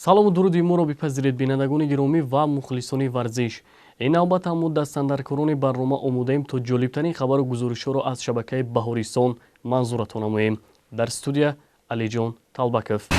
салому дуруди моро бипазиред бинандагони гиромӣ ва мухлисони варзиш. Ин навбат ҳам мо дастандарткорони барнома омодаем то ҷолибтарин хабару гузоришҳоро аз шабакаи Баҳористон манзуратон намоем. Дар студия Алиҷон Талбаков.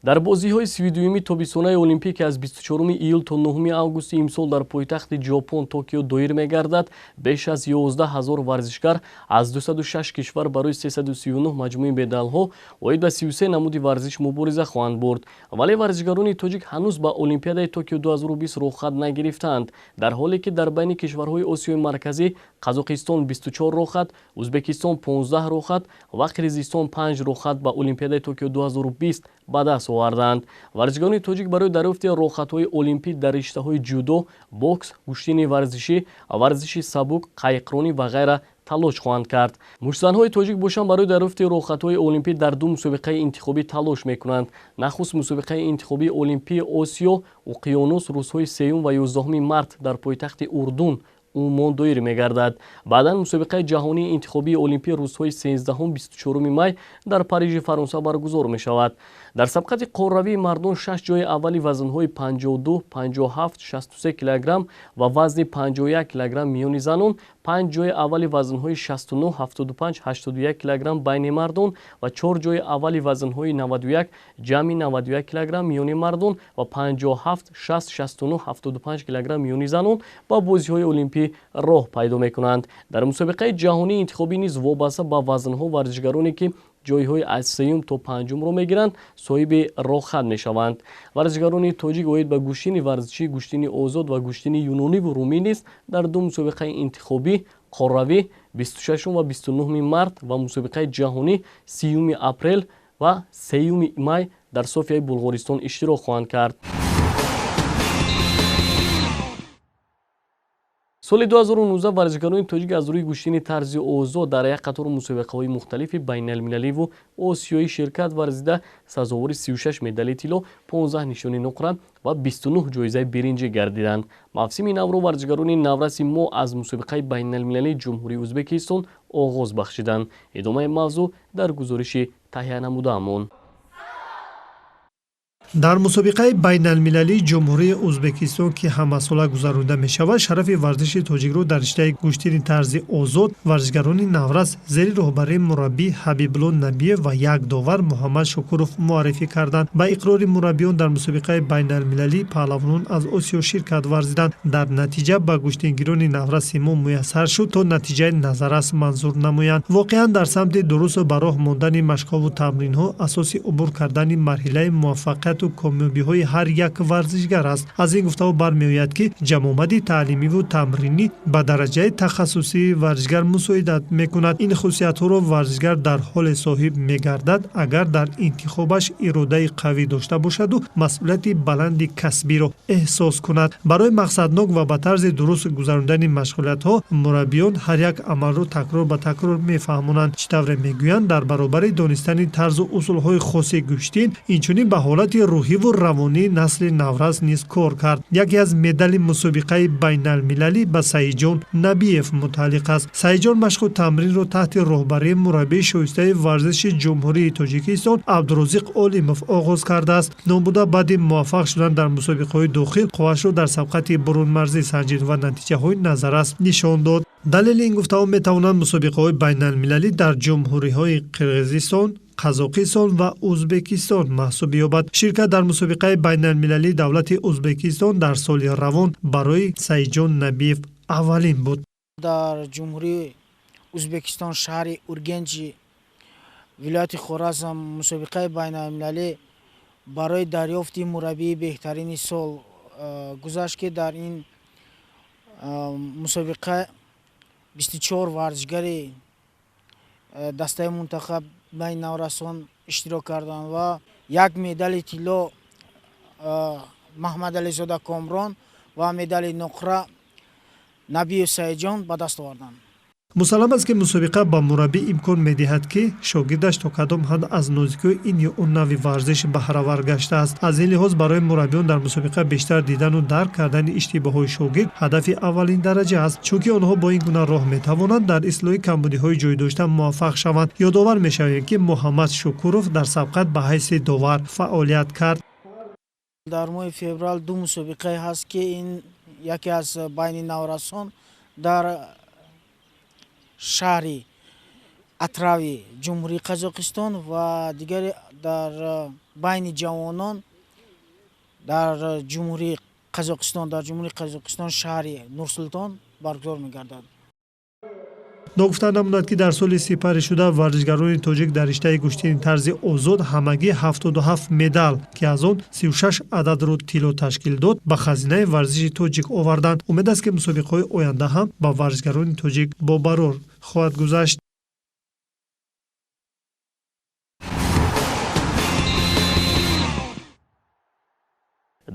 дар бозиҳои 32-уми тобистонаи олимпик аз 24 июл то 9 августи имсол дар пойтахти ҷопон Токио доир мегардад. Беш аз 11 000 варзишгар аз 206 кишвар барои 339 маҷмӯи медалҳо оид ба 33 намуди варзиш мубориза хоҳанд бурд. вале варзишгарони тоҷик ҳанӯз ба Олимпиадаи Токио 2020 рохат нагирифтанд, дар ҳоле ки дар байни кишварҳои Осиёи марказӣ Қазоқистон 24 рохат, Узбекистон 15 рохат ва Қирғизистон 5 рохат ба Олимпиадаи Токио 2020 ба даст оварданд. варзишгарони тоҷик барои дарёфти рохатҳои олимпӣ дар риштаҳои ҷудо, бокс, куштини варзишӣ, варзиши сабук, қайиқронӣ ва ғайра талош хоҳанд кард. мушзанҳои тоҷик бошанд барои дарёфти рохатҳои олимпӣ дар ду мусобиқаи интихобӣ талош мекунанд. нахуст мусобиқаи интихобии олимпии Осиё уқёнус рӯзҳои 3 ва 11 март дар пойтахти Урдун Умон доир мегардад. баъдан мусобиқаи ҷаҳонии интихобии олимпӣ рӯзҳои 13-24 май дар Парижи Фаронса баргузор мешавад. дар сабқати қорравии мардон 6 ҷои аввали вазнҳои 52, 57, 63 кг ва вазни 51 кг миёни занон, 5 ҷои аввали вазнҳои 69, 75, 81 кг байни мардон ва 4 ҷои аввали вазнҳои 91, ҷамъи 91 кг миёни мардон ва 57, 60, 69, 75 кг миёни занон ба бозиҳои олимпӣ роҳ пайдо мекунанд. дар мусобиқаи ҷаҳонии интихобӣ низ вобаста ба вазнҳо варзишгароне ки ҷойҳои аз 3 то 5-ро мегиранд соҳиби рохат мешаванд. варзишгарони тоҷик оид ба гӯштини варзишӣ, гӯштини озод ва гӯштини юнониву румӣ низ дар ду мусобиқаи интихобӣ қорравӣ 26 ва 29 март ва мусобиқаи ҷаҳонӣ 30 апрел ва 3 май дар Софияи Булғористон иштирок хоҳанд кард. соли 2019 варзишгарони тоҷик аз рӯи гӯштини тарзи озод дар як қатор мусобиқаҳои мухталифи байналмилаливу осиёӣ ширкат варзида сазовори 36 медали тилло, 15 нишони нуқра ва 29 ҷоизаи биринҷӣ гардиданд. мавсими навро варзишгарони навраси мо аз мусобиқаи байналмилалии ҷумҳурии Узбекистон оғоз бахшиданд. идомаи мавзӯъ дар гузориши таҳия намудаамон. дар мусобиқаи байналмилалии ҷумҳурии Узбекистон ки ҳамасола гузаронида мешавад, шарафи варзиши тоҷикро дар риштаи гӯштини тарзи озод варзишгарони наврас зери роҳбарии мураббӣ Ҳабибулло Набиев ва як довар Муҳаммад Шукуров муаррифӣ карданд. ба иқрори мураббиён дар мусобиқаи байналмилалӣ паҳлавонон аз Осиё ширкат варзиданд. дар натиҷа ба гӯштингирони навраси мо муяссар шуд то натиҷаи назаррас манзур намоянд. воқеан дар самти дурусту ба роҳ мондани машқҳову тамринҳо асоси убур кардани марҳилаи муваффақият комёбиҳои ҳар як варзишгар аст. аз ин гуфтаҳо бармеояд ки ҷамомади таълимиву тамринӣ ба дараҷаи тахассусии варзишгар мусоидат мекунад. ин хусусиятҳоро варзишгар дар ҳоле соҳиб мегардад агар дар интихобаш иродаи қавӣ дошта бошаду масъулияти баланди касбиро эҳсос кунад. барои мақсаднок ва ба тарзи дуруст гузарондани машғулиятҳо мураббиён ҳар як амалро такрор ба такрор мефаҳмонанд. чӣ тавре мегӯянд дар баробари донистани тарзу усулҳои хоси гӯштин инчунин ба ҳолати рӯҳиву равонии насли наврас низ кор кард. яке аз медали мусобиқаи байналмилалӣ ба Саиҷон Набиев мутааллиқ аст. Саиҷон машқу тамринро таҳти роҳбарии мураббии шоистаи варзиши ҷумҳурии Тоҷикистон Абдурозиқ Олимов оғоз кардааст. номбуда баъди муваффақ шудан дар мусобиқаҳои дохил қуввашро дар сабқати бурунмарзӣ санҷид ва натиҷаҳои назаррас нишон дод. далели ин гуфтаҳо метавонанд мусобиқаҳои байналмилалӣ дар ҷумҳуриҳои Қирғизистон, Қазоқистон ва Узбекистон маҳсуб ёбад. ширкат дар мусобиқаи байналмилалии давлати Узбекистон дар соли равон барои Саиҷон Набиев аввалин буд. дар ҷумҳурии Узбекистон шаҳри Ургенҷи вилояти Хоразм мусобиқаи байналмилалӣ барои дарёфти мураббии беҳтарини сол гузашт ки дар ин мусобиқа 24 варзишгари дастаи мунтахаб байни наврасон иштирок карданд ва як медали тилло Маҳмадализода Комрон ва медали нуқра Набиев Саиҷон ба даст оварданд. мусаллам аст ки мусобиқа ба мураббӣ имкон медиҳад ки шогирдаш то кадом ҳад аз нозикиҳои ин ё он нави варзиш баҳравар гаштааст. аз ин лиҳоз барои мураббиён дар мусобиқа бештар дидану дарк кардани иштибоҳҳои шогирд ҳадафи аввалин дараҷа аст, чунки онҳо бо ин гуна роҳ метавонанд дар ислоҳи камбудиҳои ҷойдошта муваффақ шаванд. ёдовар мешавем ки муҳаммад шукуров дар сабқат ба ҳайси довар фаъолият кард. дар моҳи феврал ду мусобиқае ҳаст ки ин яке аз байни наврасон дар шаҳри атрави ҷумҳурии қазоқистон ва дигаре дар байни ҷавонон дар ҷумҳурии қазоқистон шаҳри нурсултон баргузор мегардад. ногуфта намудад ки дар соли сипарӣ шуда варзишгарони тоҷик дар риштаи куштини тарзи озод ҳамагӣ 77 медал, ки аз он 36 ададро тилло ташкил дод, ба хазинаи варзиши тоҷик оварданд. умед аст ки мусобиқаҳои оянда ҳам ба варзишгарони тоҷик бобарор хоҳад гузашт.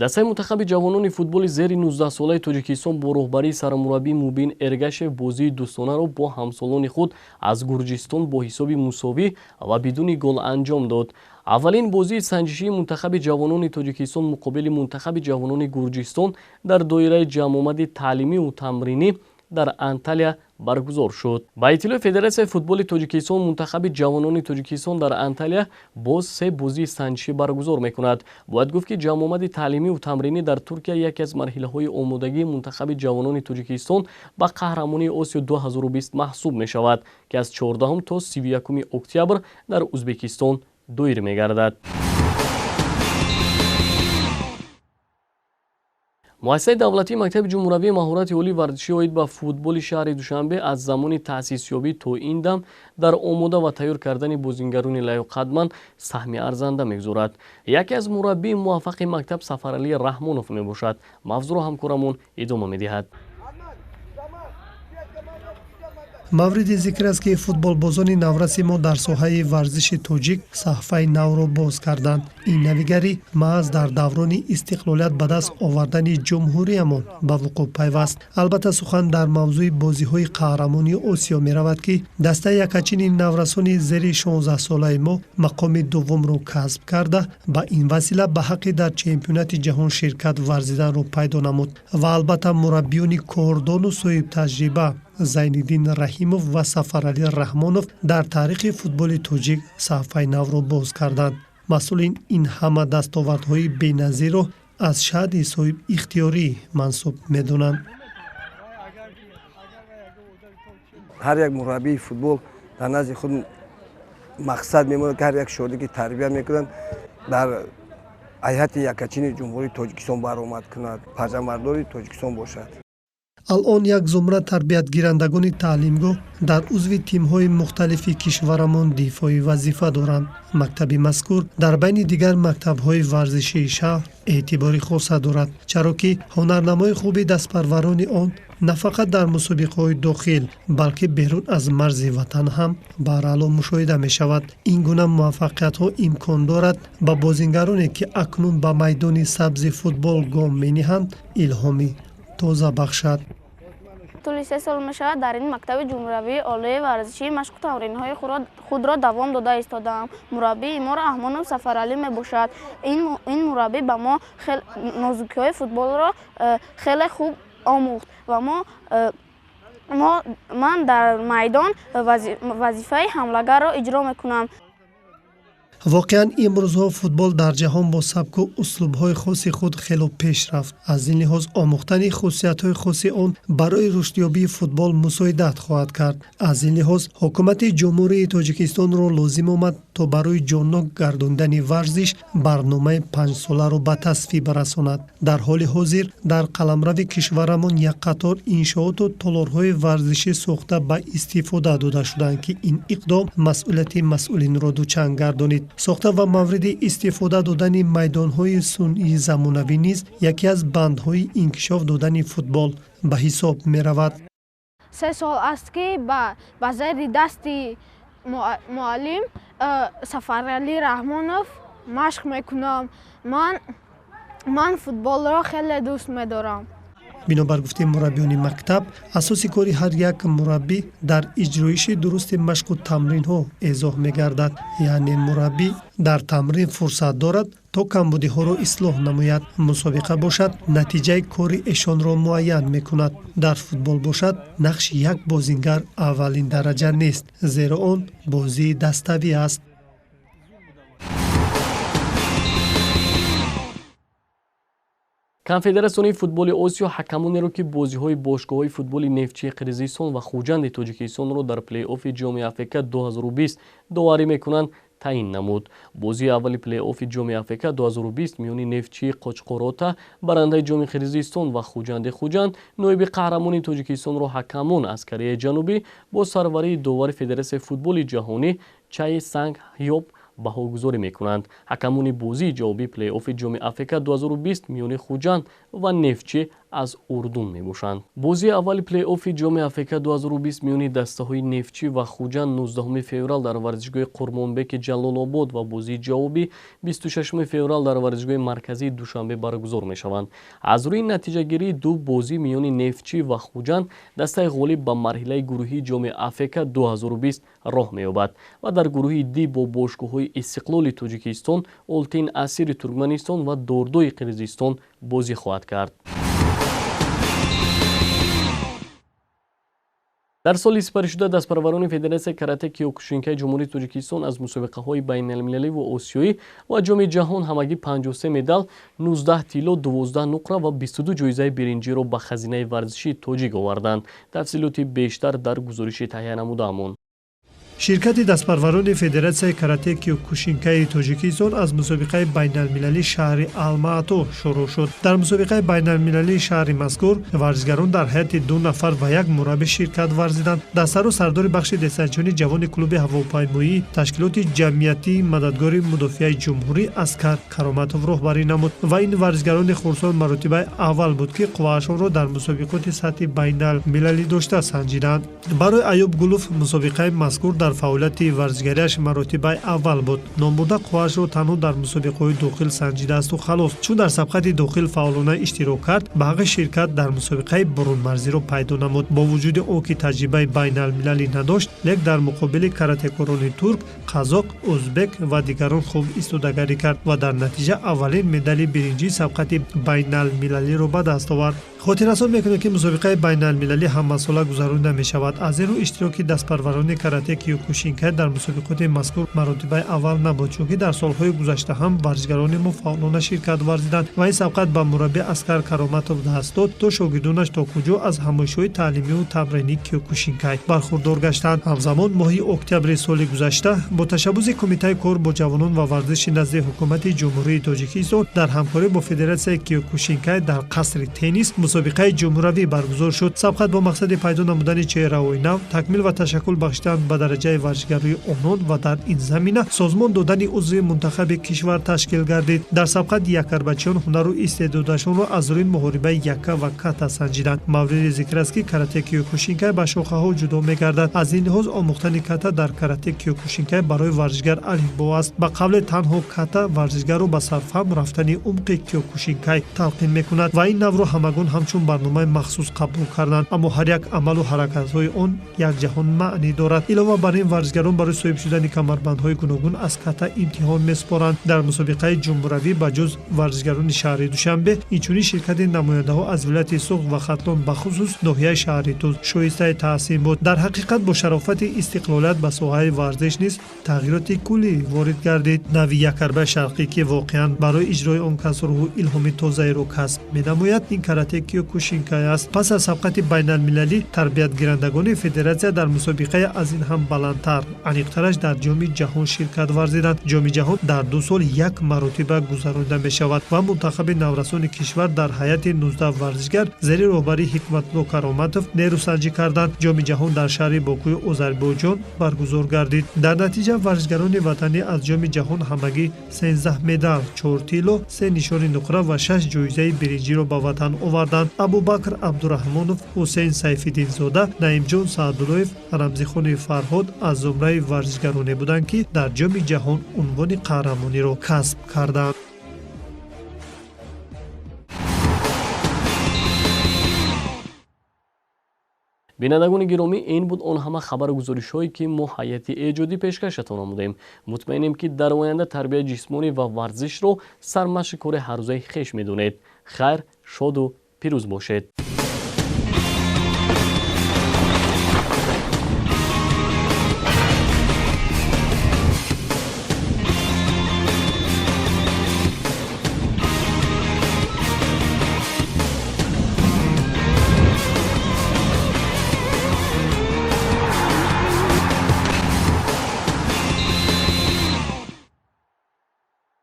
дастаи мунтахаби ҷавонони футболи зери 19-солаи тоҷикистон бо роҳбарии сарамураббӣ Мубин Эргашев бозии дӯстонаро бо ҳамсолони худ аз Гурҷистон бо ҳисоби мусовӣ ва бидуни гол анҷом дод. аввалин бозии санҷишии мунтахаби ҷавонони тоҷикистон муқобили мунтахаби ҷавонони Гурҷистон дар доираи ҷамъомади таълимию тамринӣ дар Анталия баргузор шуд. ба иттилои Федератсияи футболи Тоҷикистон, мунтахаби ҷавонони Тоҷикистон дар Анталия боз 3 бозии санҷишӣ баргузор мекунад. бояд гуфт ки ҷамъомади таълимию тамринӣ дар Туркия яке аз марҳилаҳои омодагии мунтахаби ҷавонони Тоҷикистон ба қаҳрамонии Осиё 2020 маҳсуб мешавад, ки аз 14 то 31 октябр дар Узбекистон доир мегардад. муассисаи давлатии мактаби ҷумҳуравии маҳорати олии варзишӣ оид ба футболи шаҳри Душанбе аз замони таъсисёбӣ то ин дам дар омода ва тайёр кардани бозингарони лайоқатманд саҳми арзанда мегузорад. яке аз мураббии муваффақи мактаб Сафаралӣ Раҳмонов мебошад. мавзӯро ҳамкорамон идома медиҳад. мавриди зикр аст ки футболбозони навраси мо дар соҳаи варзиши тоҷик саҳфаи навро боз карданд. ин навигарӣ маҳз дар даврони истиқлолият ба даст овардани ҷумҳуриямон ба вуқӯъ пайваст. албатта сухан дар мавзӯи бозиҳои қаҳрамонии Осиё меравад ки дастаи якачини наврасони зери 16-солаи мо мақоми дуввумро касб карда ба ин васила ба ҳаққи дар чемпионати ҷаҳон ширкат варзиданро пайдо намуд ва албатта мураббиёни кордону соҳибтаҷриба Зайниддин Раҳимов ва Сафаралӣ Раҳмонов дар таърихи футболи тоҷик саҳфаи навро боз карданд. масъулин ин ҳама дастовардҳои беназирро аз шаҳди соҳиб ихтиёрӣ мансуб медонанд. ҳар як мураббии футбол дар назди худ мақсад мемонад ки ҳар як шогирде ки тарбия мекунанд дар ҳайати якачини ҷумҳурии тоҷикистон баромад кунад, паҷамбардори тоҷикистон бошад. алон як зумра тарбиятгирандагони таълимгоҳ дар узви тимҳои мухталифи кишварамон дифоӣ вазифа доранд. мактаби мазкур дар байни дигар мактабҳои варзишии шаҳр эътибори хоса дорад, чаро ки ҳунарнамои хуби дастпарварони он на фақат дар мусобиқаҳои дохил, балки берун аз марзи ватан ҳам баръало мушоҳида мешавад. ин гуна муваффақиятҳо имкон дорад ба бозингароне ки акнун ба майдони сабзи футбол гом мениҳанд илҳоми тоза бахшад. тӯли 3 сол мешавад дар ин мактаби ҷумҳуравии олии варзишӣ машқу тамринҳои худро давом дода истодаам. мураббии мо Раҳмонов Сафаралӣ мебошад. ин мураббӣ ба мо нозукиҳои футболро хеле хуб омӯхт ва ман дар майдон вазифаи ҳамлагарро иҷро мекунам. воқеан имрӯзҳо футбол дар ҷаҳон бо сабку услубҳои хоси худ хело пеш рафт. аз ин лиҳоз омӯхтани хусусиятҳои хоси он барои рушдёбии футбол мусоидат хоҳад кард. аз ин лиҳоз ҳукумати ҷумҳурии Тоҷикистонро лозим омад то барои ҷоннок гардондани варзиш барномаи 5-соларо ба тасвиб расонад. дар ҳоли ҳозир дар қаламрави кишварамон як қатор иншооту толорҳои варзишӣ сохта ба истифода дода шуданд ки ин иқдом масъулияти масъулинро дучанд гардонид. сохта ва мавриди истифода додани майдонҳои сунъии замонавӣ низ яке аз бандҳои инкишоф додани футбол ба ҳисоб меравад. 3 сол аст ки ба зери дасти муаллим Сафаралӣ Раҳмонов машқ мекунам. ман футболро хеле дӯст медорам. бинобар гуфтаи мураббиёни мактаб, асоси кори ҳар як мураббӣ дар иҷроиши дурусти машқу тамринҳо эзоҳ мегардад. яъне мураббӣ дар тамрин фурсат дорад то камбудиҳоро ислоҳ намояд. мусобиқа бошад, натиҷаи кори эшонро муайян мекунад. дар футбол бошад, нақши як бозингар аввалин дараҷа нест, зеро он бозии даставӣ аст. конфедератсияни футболи осиё ҳакамонеро ки бозиҳои бошгоҳҳои футболи нефчии қирғизистон ва хуҷанди тоҷикистонро дар плей-оффи ҷоми Африка 2020 доварӣ мекунанд таъин намуд. бозии аввали плей-оффи ҷоми Африка 2020 миёни нефчии қочқорота барандаи ҷоми қирғизистон ва хуҷанди хуҷанд ноиби қаҳрамони тоҷикистонро ҳакамон аз Кореяи Ҷанубӣ бо сарварии довари Федератсияи футболи ҷаҳонӣ Чай Санг Ҳёб баҳогузорӣ мекунанд. ҳакамони бозии ҷавобии плей-оффи ҷоми Африка 2020 миёни хуҷанд ва нефчӣ аз урдун мебошанд. бозии аввали плей-оффи ҷоми Африка 2020 миёни дастаҳои нефчӣ ва хуҷанд 19 феврал дар варзишгоҳи Қурмонбеки Ҷалолобод ва бозии ҷавобӣ 26 феврал дар варзишгоҳи марказии Душанбе баргузор мешаванд. аз рӯи натиҷагирии ду бозӣ миёни нефчӣ ва хуҷанд дастаи ғолиб ба марҳилаи гурӯҳии ҷоми Африка 2020 роҳ меёбад ва дар гурӯҳи ди бо бошгоҳҳои Истиқлоли Тоҷикистон, Олтин Асири Туркманистон ва Дордои Қирғизистон бозӣ хоҳад кард. дар соли сипаришуда дастпарварони Федератсияи карате Киёкушинкаи Ҷумҳурии Тоҷикистон аз мусобиқаҳои байналмилалӣ ва осиёӣ ва ҷоми ҷаҳон ҳамагӣ 53 медал, 19 тилло, 12 нуқра ва 22 ҷоизаи биринҷиро ба хазинаи варзишии тоҷик оварданд. тафсилоти бештар дар гузориши таҳия намудаамон. ширкати дастпарварони Федератсияи карате Киёкушинкаи Тоҷикистон аз мусобиқаи байналмилалии шаҳри Алмаато шурӯъ шуд. дар мусобиқаи байналмилалии шаҳри мазкур варзишгарон дар ҳайати 2 нафар ва 1 мураббӣ ширкат варзиданд. дастару сардори бахши десантчиони ҷавони клуби ҳавопаймоӣ ташкилоти ҷамъиятии мададгори мудофиаи ҷумҳурӣ Аскар Кароматов роҳбарӣ намуд ва ин варзишгарони хурсон маротибаи аввал буд ки қувваашонро дар мусобиқоти сатҳи байналмилалӣ дошта санҷиданд. барои Аёб Гулов мусобиқаи мазкур дар фаъолияти варзишгариаш маротибаи аввал буд. номбурда қувваашро танҳо дар мусобиқаҳои дохил санҷидаасту халос. чун дар сабқати дохил фаъолона иштирок кард, ба ҳаққи ширкат дар мусобиқаи бурунмарзиро пайдо намуд. бо вуҷуди он ки таҷрибаи байналмилалӣ надошт, лек дар муқобили каратекорони турк, қазоқ, ӯзбек ва дигарон хуб истодагарӣ кард ва дар натиҷа аввалин медали биринҷии сабқати байналмилалиро ба даст овард. хотиррасон мекунем ки мусобиқаи байналмилалӣ ҳамасола гузаронида мешавад. аз ин рӯ иштироки дастпарварони карате Киёкушинкай дар мусобиқоти мазкур маротибаи аввал набуд, чунки дар солҳои гузашта ҳам варзишгарони мо фаъолона ширкат варзиданд ва ин сабқат ба мураббӣ Аскар Кароматов даст дод то шогирдонаш то куҷо аз ҳамоишҳои таълимию тамринии Киёкушинкай бархурдор гаштанд. ҳамзамон моҳи октябри соли гузашта бо ташаббуси кумитаи кор бо ҷавонон ва варзиши назди ҳукумати ҷумҳурии Тоҷикистон дар ҳамкорӣ бо Федератсияи Киёкушинкай дар қасри теннис мусобиқаи ҷумҳуравӣ баргузор шуд. сабқат бо мақсади пайдо намудани чеҳраҳои нав, такмил ва ташаккул бахшидан ба дараҷаи варзишгарои онон ва дар ин замина созмон додани узви мунтахаби кишвар ташкил гардид. дар сабқат якарбачиён ҳунару истеъдодашонро аз рӯи моҳорибаи якка ва ката санҷиданд. мавриди зикр аст ки карате Киёкушинкай ба шохаҳо ҷудо мегардад. аз ин лиҳоз омӯхтани ката дар карате Киёкушинкай барои варзишгар алифбо аст. ба қавле танҳо ката варзишгарро ба сарфаҳм рафтани умқи Киёкушинкай талқин мекунад ва ин навро ҳамагон ҳамчун барномаи махсус қабул карданд, аммо ҳар як амалу ҳаракатҳои он якҷаҳон маънӣ дорад. илова бар ин варзишгарон барои соҳиб шудани камарбандҳои гуногун аз ката имтиҳон месупоранд. дар мусобиқаи ҷумҳуравӣ ба ҷуз варзишгарони шаҳри Душанбе, инчунин ширкати намояндаҳо аз вилояти Суғд ва Хатлон бахусус ноҳияи шаҳри Туз шоистаи таҳсин буд. дар ҳақиқат бо шарофати истиқлолият ба соҳаи варзиш низ тағйироти куллӣ ворид гардид. нави якарбаи шарқӣ ки воқеан барои иҷрои он кас рӯҳу илҳоми тозаеро касб менамояд, ин карате Киёкушинкай аст. пас аз сабқати байналмилалӣ тарбиятгирандагони федератсия дар мусобиқаи аз ин ҳам баландтар, аниқтараш дар ҷоми ҷаҳон ширкат варзиданд. ҷоми ҷаҳон дар 2 сол як маротиба гузаронида мешавад ва мунтахаби наврасони кишвар дар ҳайати 19 варзишгар зери роҳбарии Ҳикматулло Кароматов нерӯсанҷӣ карданд. ҷоми ҷаҳон дар шаҳри Бокуи Озарбойҷон баргузор гардид. дар натиҷа варзишгарони ватанӣ аз ҷоми ҷаҳон ҳамагӣ 13 медал, 4 тилло, 3 нишони нуқра ва 6 ҷоизаи биринҷиро ба ватан оварданд. Абубакр Абдураҳмонов, Ҳусейн Сайфиддинзода, Наимҷон Саъдуллоев, Рамзихони Фарҳод аз зумраи варзишгароне буданд ки дар ҷоми ҷаҳон унвони қаҳрамониро касб карданд. бинандагони гиромӣ, ин буд он ҳама хабаргузоришҳое ки мо ҳайати эҷодӣ пешкашатон намудем. Мутмаинем ки дар оянда тарбияи ҷисмонӣ ва варзишро сармашқи кори ҳаррӯзаи хеш медонед. хайр, шоду пирӯз бошед.